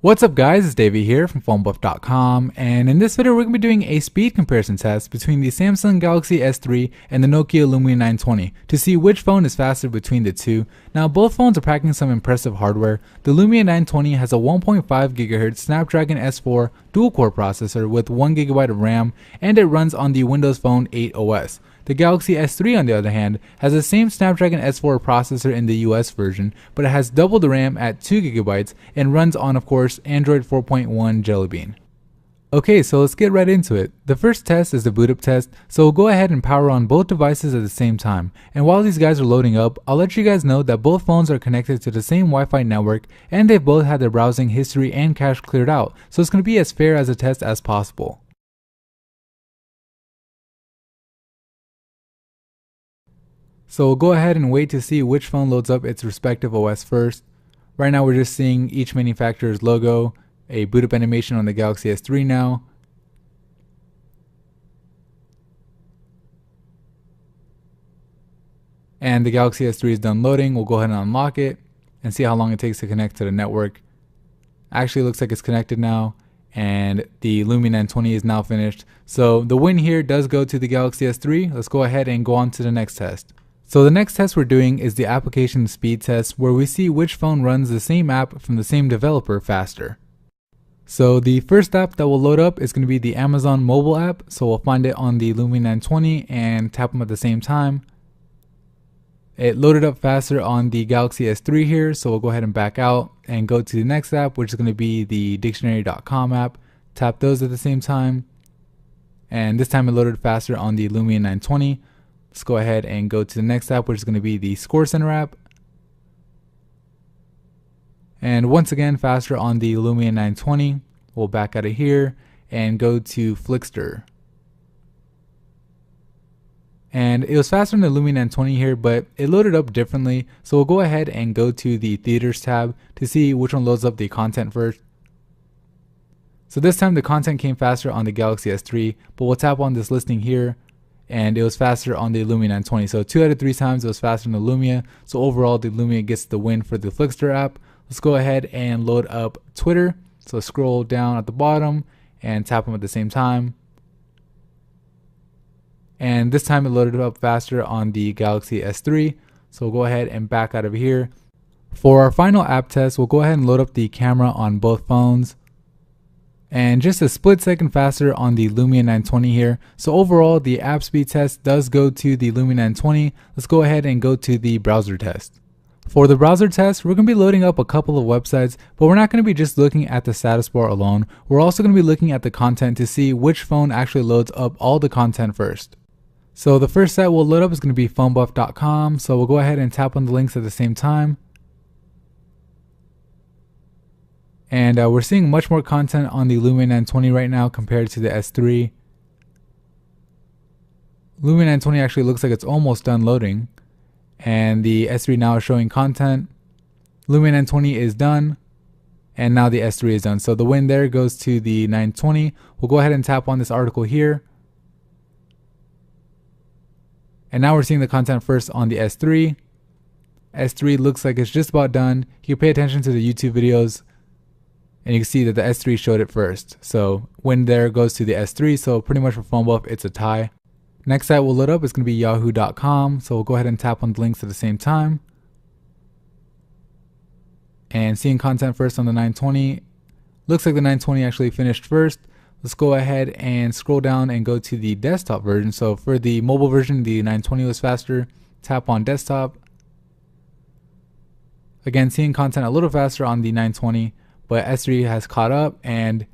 What's up guys, it's Davey here from PhoneBuff.com, and in this video we're going to be doing a speed comparison test between the Samsung Galaxy S3 and the Nokia Lumia 920 to see which phone is faster between the two. Now both phones are packing some impressive hardware. The Lumia 920 has a 1.5 GHz Snapdragon S4 dual-core processor with 1 GB of RAM, and it runs on the Windows Phone 8 OS. The Galaxy S3 on the other hand has the same Snapdragon S4 processor in the US version, but it has double the RAM at 2 GB and runs on, of course, Android 4.1 Jelly Bean. Okay, so let's get right into it. The first test is the boot up test, so we'll go ahead and power on both devices at the same time. And while these guys are loading up, I'll let you guys know that both phones are connected to the same Wi-Fi network and they've both had their browsing history and cache cleared out, so it's going to be as fair as a test as possible. So we'll go ahead and wait to see which phone loads up its respective OS first. Right now we're just seeing each manufacturer's logo, a boot up animation on the Galaxy S3 now. And the Galaxy S3 is done loading. We'll go ahead and unlock it and see how long it takes to connect to the network. Actually looks like it's connected now, and the Lumia 920 is now finished. So the win here does go to the Galaxy S3. Let's go ahead and go on to the next test. So the next test we're doing is the application speed test, where we see which phone runs the same app from the same developer faster. So the first app that will load up is going to be the Amazon mobile app. So we'll find it on the Lumia 920 and tap them at the same time. It loaded up faster on the Galaxy S3 here, so we'll go ahead and back out and go to the next app, which is going to be the dictionary.com app. Tap those at the same time. And this time it loaded faster on the Lumia 920. Let's go ahead and go to the next app, which is going to be the Score Center app. And once again, faster on the Lumia 920. We'll back out of here and go to Flixster. And it was faster on the Lumia 920 here, but it loaded up differently. So we'll go ahead and go to the Theaters tab to see which one loads up the content first. So this time the content came faster on the Galaxy S3, but we'll tap on this listing here, and it was faster on the Lumia 920. So 2 out of 3 times it was faster than the Lumia. So overall the Lumia gets the win for the Flixster app. Let's go ahead and load up Twitter. So scroll down at the bottom and tap them at the same time. And this time it loaded up faster on the Galaxy S3. So we'll go ahead and back out of here. For our final app test, we'll go ahead and load up the camera on both phones. And just a split second faster on the Lumia 920 here. So overall, the app speed test does go to the Lumia 920. Let's go ahead and go to the browser test. For the browser test, we're going to be loading up a couple of websites, but we're not going to be just looking at the status bar alone. We're also going to be looking at the content to see which phone actually loads up all the content first. So the first site we'll load up is going to be PhoneBuff.com. So we'll go ahead and tap on the links at the same time. And we're seeing much more content on the Lumia 920 right now compared to the S3. Lumia 920 actually looks like it's almost done loading. And the S3 now is showing content. Lumia 920 is done. And now the S3 is done. So the win there goes to the 920. We'll go ahead and tap on this article here. And now we're seeing the content first on the S3. S3 looks like it's just about done. You can pay attention to the YouTube videos, and you can see that the S3 showed it first. So win there goes to the S3. So pretty much for PhoneBuff, it's a tie. Next site we'll load up is going to be Yahoo.com. So we'll go ahead and tap on the links at the same time. And seeing content first on the 920. Looks like the 920 actually finished first. Let's go ahead and scroll down and go to the desktop version. So for the mobile version, the 920 was faster. Tap on desktop. Again, seeing content a little faster on the 920, but S3 has caught up, and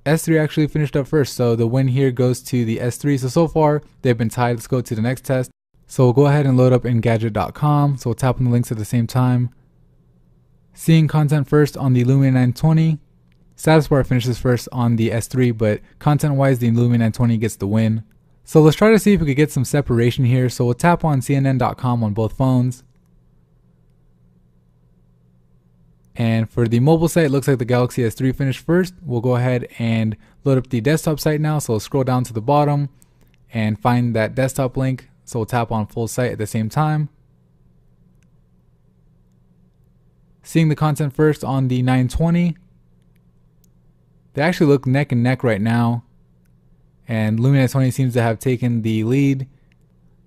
S3 actually finished up first. So the win here goes to the S3. So far they've been tied. Let's go to the next test. So we'll go ahead and load up Engadget.com. So we'll tap on the links at the same time. Seeing content first on the Lumia 920. Status bar finishes first on the S3, but content wise the Lumia 920 gets the win. So let's try to see if we could get some separation here. So we'll tap on CNN.com on both phones. And for the mobile site, it looks like the Galaxy S3 finished first. We'll go ahead and load up the desktop site now. So we'll scroll down to the bottom and find that desktop link. So we'll tap on full site at the same time. Seeing the content first on the 920, they actually look neck and neck right now, and Lumia 920 seems to have taken the lead.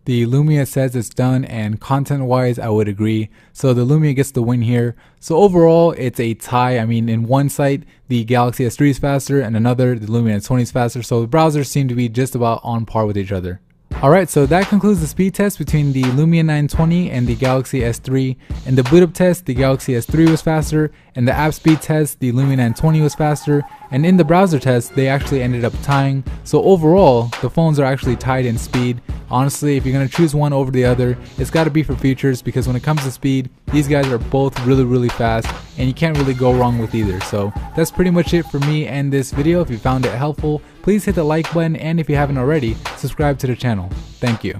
The Lumia says it's done, and content wise I would agree, so the Lumia gets the win here. So overall it's a tie. I mean, in one site the Galaxy S3 is faster, and another the Lumia 920 is faster, so the browsers seem to be just about on par with each other. Alright, so that concludes the speed test between the Lumia 920 and the Galaxy S3. In the boot up test, the Galaxy S3 was faster. In the app speed test, the Lumia 920 was faster. And in the browser test, they actually ended up tying. So overall, the phones are actually tied in speed. Honestly, if you're going to choose one over the other, it's got to be for features, because when it comes to speed, these guys are both really fast, and you can't really go wrong with either. So that's pretty much it for me and this video. If you found it helpful, please hit the like button, and if you haven't already, subscribe to the channel. Thank you.